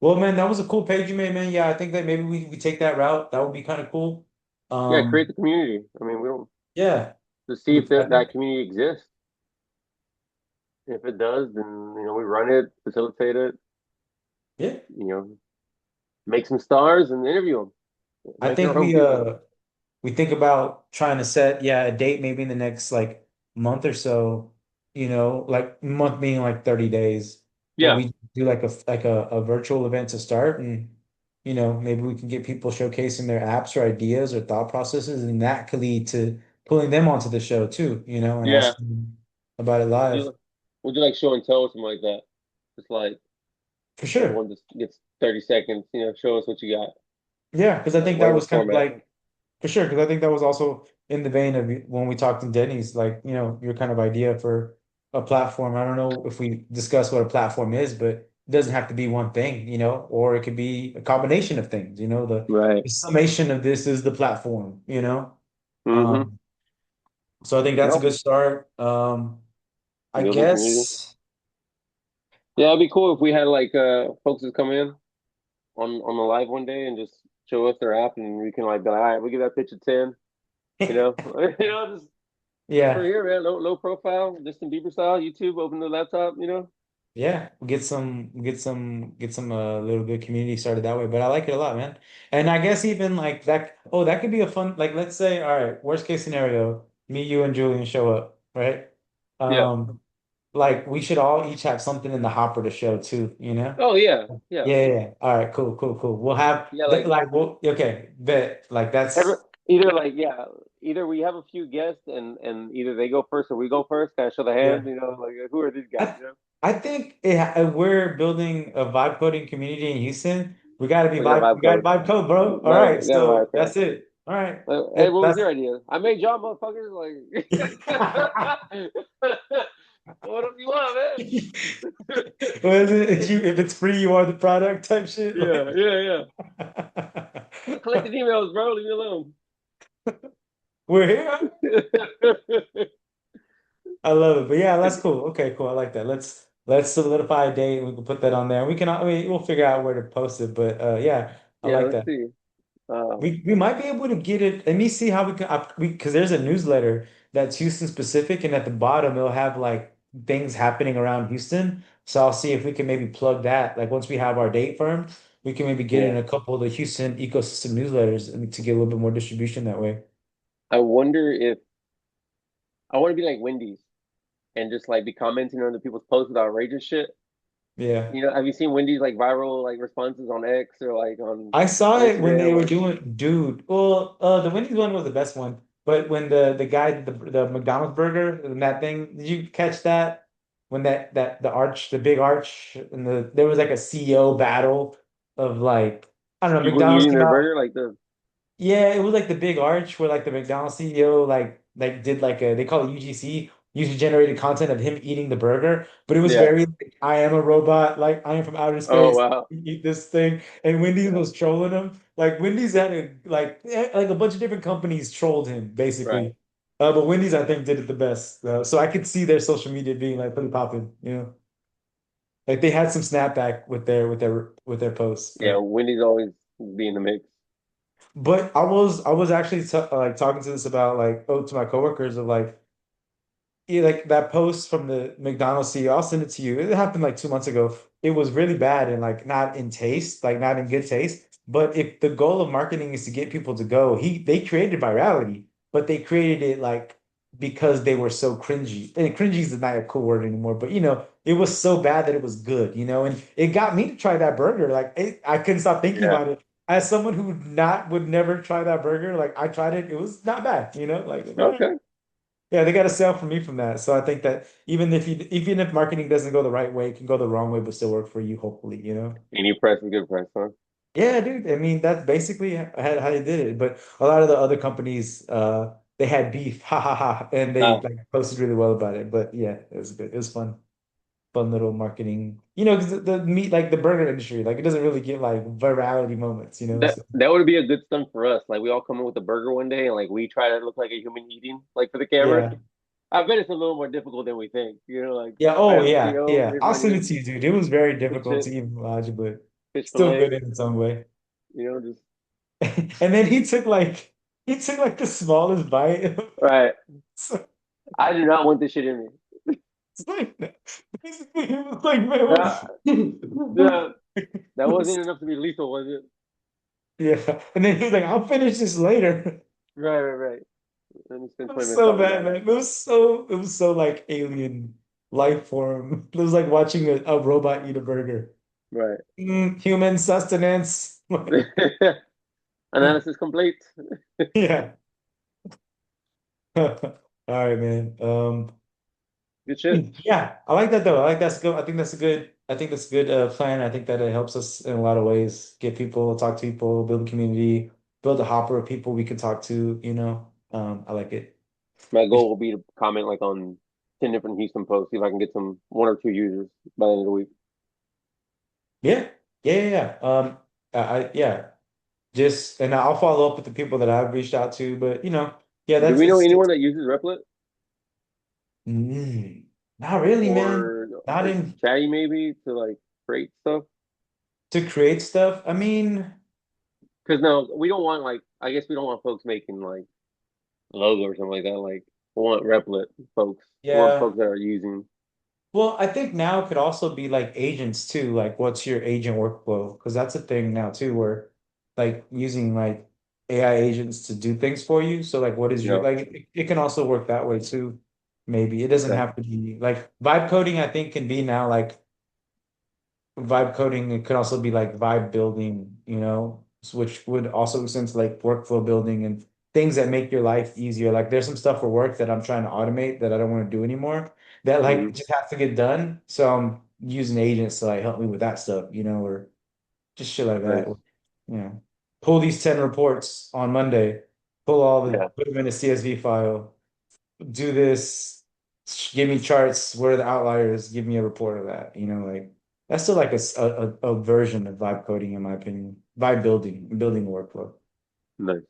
Well, man, that was a cool page you made, man. Yeah, I think that maybe we take that route. That would be kind of cool. Yeah, create Um, the community. I mean, we don't yeah, to see if I that think, community exists. If it does, then we run it, facilitate it, yeah, you know, make some stars and interview them. I Make it think our own people. we think about trying to set, yeah, a date maybe in the next like month or so, you know, like month being like 30 days, where Yeah. we do like a virtual event to start and you know, maybe we can get people showcasing their apps or ideas or thought processes, and that could lead to pulling them onto the show too, you know, and Yeah. asking about it We'll live. do, we'll do like show and tell or something like that. Just like For sure. everyone just gets 30 seconds, show us what you got. Yeah, because I think that Whatever was kind of format. like for sure, because I think that was also in the vein of when we talked in Denny's, like, you know, your kind of idea for a platform. I don't know if we discuss what a platform is, but it doesn't have to be one thing, you know, or it could be a combination of things, you know, Right. the summation of this is the platform, you know. Mm-hmm. Um, so I think that's a good No, start. I building community. guess, Yeah, it'd be cool if we had like folks that come in on the live one day and just show us their app and we can like be like, all right, we give that pitch a 10, you know. Just for yeah. here, man, low profile, Justin Bieber style, YouTube, open the laptop, Yeah, get some little bit community started that way. But I like it a lot, man. And I guess even like that, oh, that could be a fun, like let's say, all right, worst case scenario, me, you, and Julian show up, right? Yeah. Um, like we should all each have something in the hopper to show too, you know? Oh yeah, yeah. Yeah, yeah, yeah. All right, cool. We'll have Yeah, that like like we'll okay, bet like every that's either like yeah, either we have a few guests and either they go first or we go first, kind of show the yeah. hands, like who are these guys, I I think we're building a vibe coding community in Houston. We got a We vibe got code. vibe code, bro. All right, We got a so vibe that's code. it. All right, Hey, what was that's your idea? I made y'all motherfuckers like what do you want, what is it? If it's free, you are the product type shit. man? Like, Yeah. I'm collecting emails, bro. Leave me alone. we're here. I love it. But yeah, that's cool. Okay, cool. I like that. Let's solidify a date and we can put that on there. We can I mean we'll figure out where to post it. But yeah, I Yeah, like let's that. see. We might be able to get it. Let me see how we can because there's a newsletter that's Houston specific, and at the bottom it'll have like things happening around Houston. So I'll see if we can maybe plug that. Like once we have our date firm, we can maybe get Yeah. in a couple of the Houston ecosystem newsletters and to get a little bit more distribution that way. I wonder if I want to be like Wendy's and just like be commenting on the people's posts with outrageous shit. Yeah. Have you seen Wendy's like viral like responses on X or like I saw on it when they Instagram? were Like, doing, dude. Well, the Wendy's one was the best one, but when the guy the McDonald's burger and that thing, did you catch that? When the arch, the big arch, and there was like a CEO battle of like I don't know, people McDonald's eating came their out. burger, like the Yeah, it was like the big arch where like the McDonald's CEO like like did like a they call it UGC, user generated content of him eating the burger, but it was Yeah. very like, I am a robot, like I am from outer Oh space, wow. eat this thing. And Wendy's was trolling him. Like Wendy's had like a bunch of different companies trolled him Right. basically. But Wendy's I think did it the best. So I could see their social media being like pretty popping, you know. Like they had some snapback with their posts, Yeah. but. Wendy's always be in the mix. But I was actually t like talking to this about like to my coworkers of like yeah, like that post from the McDonald's CEO. I'll send it to you. It happened like 2 months ago. It was really bad and like not in taste, like not in good taste. But if the goal of marketing is to get people to go, they created virality, but they created it like because they were so cringy. And cringy is not a cool word anymore, but it was so bad that it was good, and it got me to try that burger. Like I couldn't stop thinking Yeah. about it. As someone who not would never try that burger, like I tried it, it was not bad, like Okay. yeah, they got a sale from me from that. So I think that even if marketing doesn't go the right way, it can go the wrong way, but still work for you, hopefully. Any press is good press, huh? Yeah, dude. I mean, that's basically how they did it. But a lot of the other companies, they had beef, ha ha ha, and they Ah, like posted really well about it. But yeah, it was good. It was fun little marketing. Because the meat, like the burger industry, like it doesn't really get like virality moments. that So that would be a good stunt for us. Like we all come in with a burger one day and like we try to look like a human eating, like for the camera. yeah, I bet it's a little more difficult than we think. Like yeah. I Oh have, yeah, yeah. it's I'll not send it even to you, dude. It was very good difficult shit, to even watch, but fish still good fillet, in its own way. just And then he took like the smallest bite. right. So I do not want this shit in it's like basically he was like, man, me. what? Yeah, that wasn't enough to be lethal, was it? Yeah. And then he was like, I'll finish this later. Right, right, right. Let me spend It 20 was minutes so talking bad, about man. it. It was so like alien life form. It was like watching a robot eat a burger. Right. Human sustenance. Analysis complete. Yeah. All right, man. Good shit. Yeah, I like that though. I like that's good. I think that's a good plan. I think that it helps us in a lot of ways. Get people, talk to people, build a community, build a hopper of people we can talk to. I like it. My goal will be to comment like on 10 different Houston posts, see if I can get some one or two users by the end of the week. Yeah. Yeah, yeah, yeah. Yeah. Just and I'll follow up with the people that I've reached out to, but yeah, Do that's we know it's anyone that uses Replit mm, not really, man. or Not or in Chatty maybe to like create stuff? to create stuff. I mean, Because no, we don't want like I guess we don't want folks making like logo or something like that. Like we want Replit folks. We want yeah. folks that are using. Well, I think now could also be like agents too. Like, what's your agent workflow? Because that's a thing now too, where like using like AI agents to do things for you. So, like, what is You your know, like? It can also work that way too. Maybe it doesn't that, have to be like vibe coding. I think can be now like vibe coding. It could also be like vibe building. Which would also sense like workflow building and things that make your life easier. Like, there's some stuff for work that I'm trying to automate that I don't want to do anymore that like mhm, just has to get done. So I'm using agents to like help me with that stuff, or just shit like that. nice. Pull these 10 reports on Monday, Yeah, put them in a CSV file, do this, give me charts, where are the outliers, give me a report of that. Like that's still like a version of vibe coding, in my opinion. Vibe building a workflow. nice.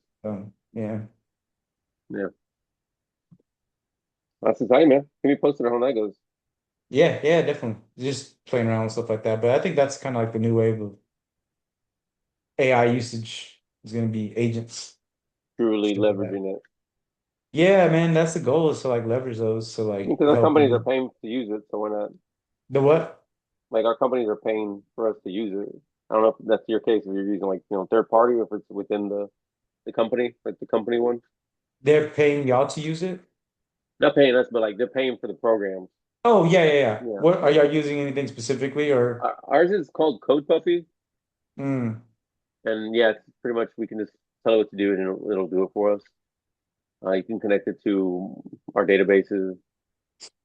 Yeah. Yeah, that's exciting, man. Keep me posted on how that goes. Yeah, yeah, definitely. Just playing around with stuff like that. But I think that's kind of like the new wave of AI usage is going to be agents. Truly Shit like that. leveraging it Yeah, man, that's the goal is to like leverage those to like because our help companies are you. paying to use it, so why not? The what? Like our companies are paying for us to use it. I don't know if that's your case if you're using like third party or if it's within the company, like the company one. They're paying y'all to use it? Not paying us, but like they're paying for the programs. Oh, yeah, yeah, yeah. Yeah. What are y'all using anything specifically or? Ours is called Code Puffy, Mm, and yeah, it's pretty much we can just tell it what to do and it'll do it for us. You can connect it to our databases.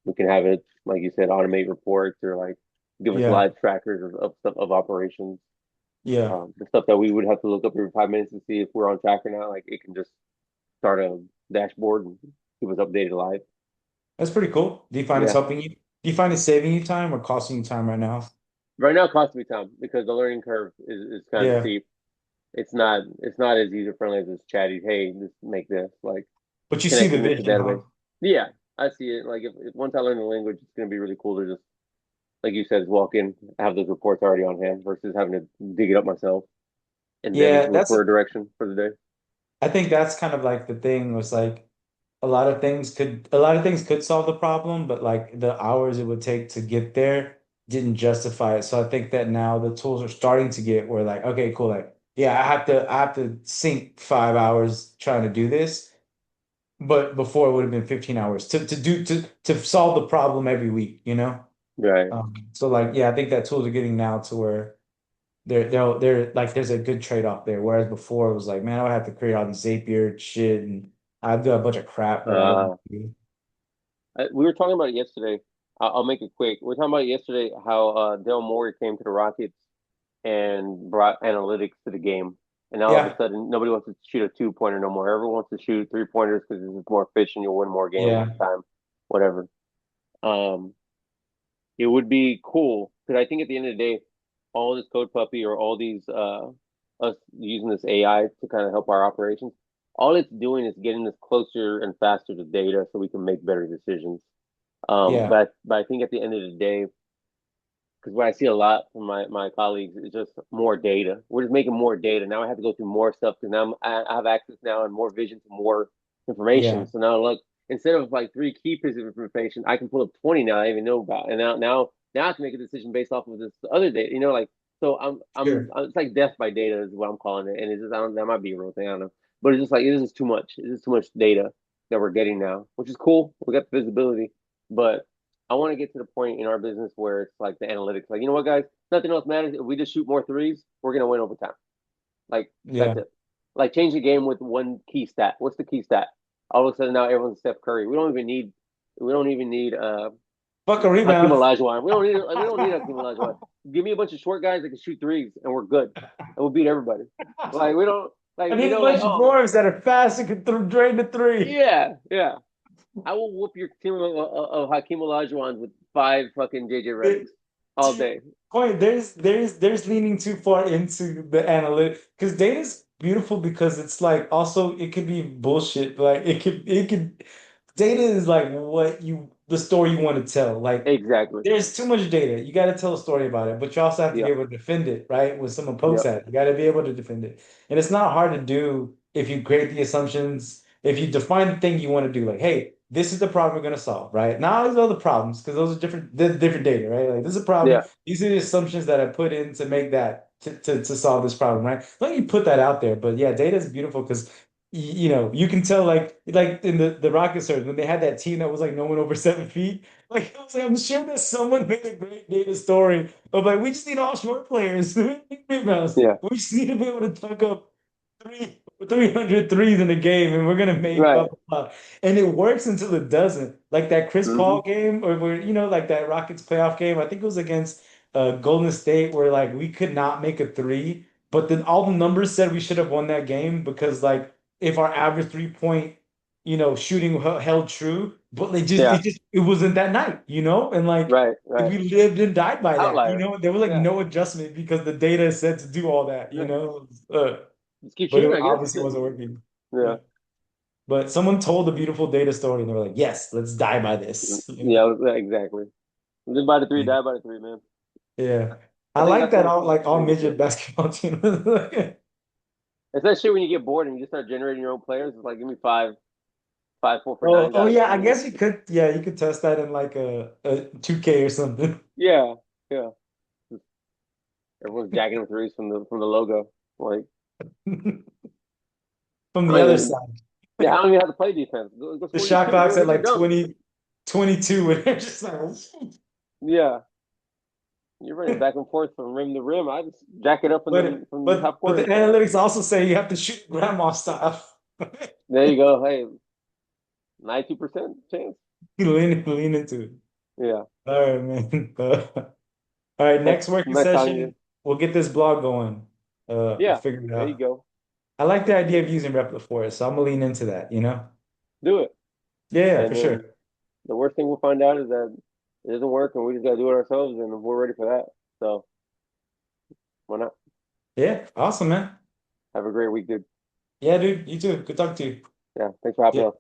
We can have it, like you said, automate reports or like give us yeah, live trackers of stuff of operations. yeah. The stuff that we would have to look up every 5 minutes to see if we're on track or not. Like it can just start a dashboard keep us updated live. That's pretty cool. Do you find it's Yeah. helping you? Do you find it saving you time or costing you time right now? Right now, it costs me time because the learning curve is kind of Yeah. steep. It's not as user friendly as this chatty. Hey, just make this like But you see the connecting with the vision, huh? database. Yeah, I see it. Like if once I learn the language, it's gonna be really cool to just like you said, just walk in, have those reports already on hand versus having to dig it up myself and then Yeah, look for a direction for the day. I think that's kind of like the thing was like a lot of things could solve the problem, but like the hours it would take to get there didn't justify it. So I think that now the tools are starting to get where like, okay, cool, like yeah, I have to sink 5 hours trying to do this, but before it would have been 15 hours to solve the problem every week, you know? Right. So like yeah, I think that tools are getting now to where they're like there's a good trade-off there. Whereas before it was like, man, I would have to create all these Zapier shit and I'd do a bunch of crap that I didn't Uh, do. we were talking about it yesterday. I'll make it quick. We were talking about it yesterday how Daryl Morey came to the Rockets and brought analytics to the game. And now all of a Yeah, sudden, nobody wants to shoot a 2-pointer no more. Everyone wants to shoot 3-pointers because it's more efficient. You'll win more games yeah, over time, whatever. Um, it would be cool because I think at the end of the day, all this code puppy or all these us using this AI to kind of help our operations, all it's doing is getting us closer and faster to data so we can make better decisions. yeah, But I think at the end of the day, because what I see a lot from my colleagues is just more data. We're just making more data. Now I have to go through more stuff because now I have access now and more vision to more information. yeah, So now look, instead of like three key pieces of information, I can pull up 20 now I even know about. And now I have to make a decision based off of this other data. Like so sure. it's like death by data is what I'm calling it. And it's just I don't that might be a real thing, I don't know. But it's just like this is too much. This is too much data that we're getting now, which is cool. We got the visibility, but I want to get to the point in our business where it's like the analytics. Like, you know what, guys? Nothing else matters. If we just shoot more threes, we're gonna win over time. Like that's Yeah. it. Like change the game with one key stat. What's the key stat? All of a sudden now everyone's Steph Curry. We don't even need Fuck a Hakeem rebound. Olajuwon. We don't need Hakeem Olajuwon. Give me a bunch of short guys that can shoot threes and we're good. And we'll beat everybody. Like we don't I like need a like, bunch of oh dwarves that are fast and can drain the three. yeah, yeah. I will whoop your team of Hakeem Olajuwons with five fucking JJ It- Redicks all to your day. point, there's leaning too far into the analytic because data's beautiful because it's like also it could be bullshit. Like it could data is like the story you want to tell. Like Exactly. there's too much data. You got to tell a story about it, but you also have to be Yep. able to defend it, right? When someone pokes Yep. at it, you got to be able to defend it. And it's not hard to do if you create the assumptions, if you define the thing you want to do. Like, hey, this is the problem we're going to solve, right? Now these are the problems because those are different data, right? Like this is a problem. Yeah. These are the assumptions that I put in to make that to solve this problem, right? Let me put that out there. But yeah, data is beautiful because you can tell like in the Rocket Search when they had that team that was like no one over 7 feet. Like, I was like, I'm sure that someone made a great data story of like, we just need all short players. Rebounds. Yeah. We just need to be able to tuck up 300 threes in the game and we're gonna make blah Right. blah blah. And it works until it doesn't. Like that Chris Hmm. Paul game, or where like that Rockets playoff game. I think it was against Golden State where like we could not make a three, but then all the numbers said we should have won that game because like if our average 3 point shooting held true, but Yeah. it wasn't that night, and like Right. Right. we lived and died by that, Outlier. there was like Yeah. no adjustment because the data said to do all that, Yeah. Just keep but shooting, it I guess. obviously wasn't working. Yeah. Yeah. But someone told a beautiful data story and they were like, yes, let's die by this. Yeah. Exactly. Live by the three, Yeah. die by the three, man. Yeah. I I think like that's that what all made this midget shit. basketball team. It's that shit when you get bored and you just start generating your own players. It's like give me five 4 for 9 Oh guys. yeah, I guess you could test that in like a 2K or something. Yeah. Yeah. Everyone's jacking them threes from the logo. Like From I the don't other even. side. Yeah, I don't even have to play defense. Go The score these shot two, clock's man. at Make these like dunks. 20, 22, and they're just like, Yeah, you're running back and forth from rim to rim. I just jack it up from the top but the corner. analytics also say you have to shoot grandma style. There you go. Hey, 92% chance. Lean into it. Yeah. All right, man. All right, Nice, next working nice talking to you. session, we'll get this blog going. We'll Yeah. figure it There you out. go. I like the idea of using Replit for it, so I'm gonna lean into that. Do it. Yeah, for And sure. then the worst thing we'll find out is that it doesn't work, and we just gotta do it ourselves, and we're ready for that. So why not? Yeah, awesome, man. Have a great week, dude. Yeah, dude, you too. Good talking to you. Yeah, thanks for hopping Yeah. on.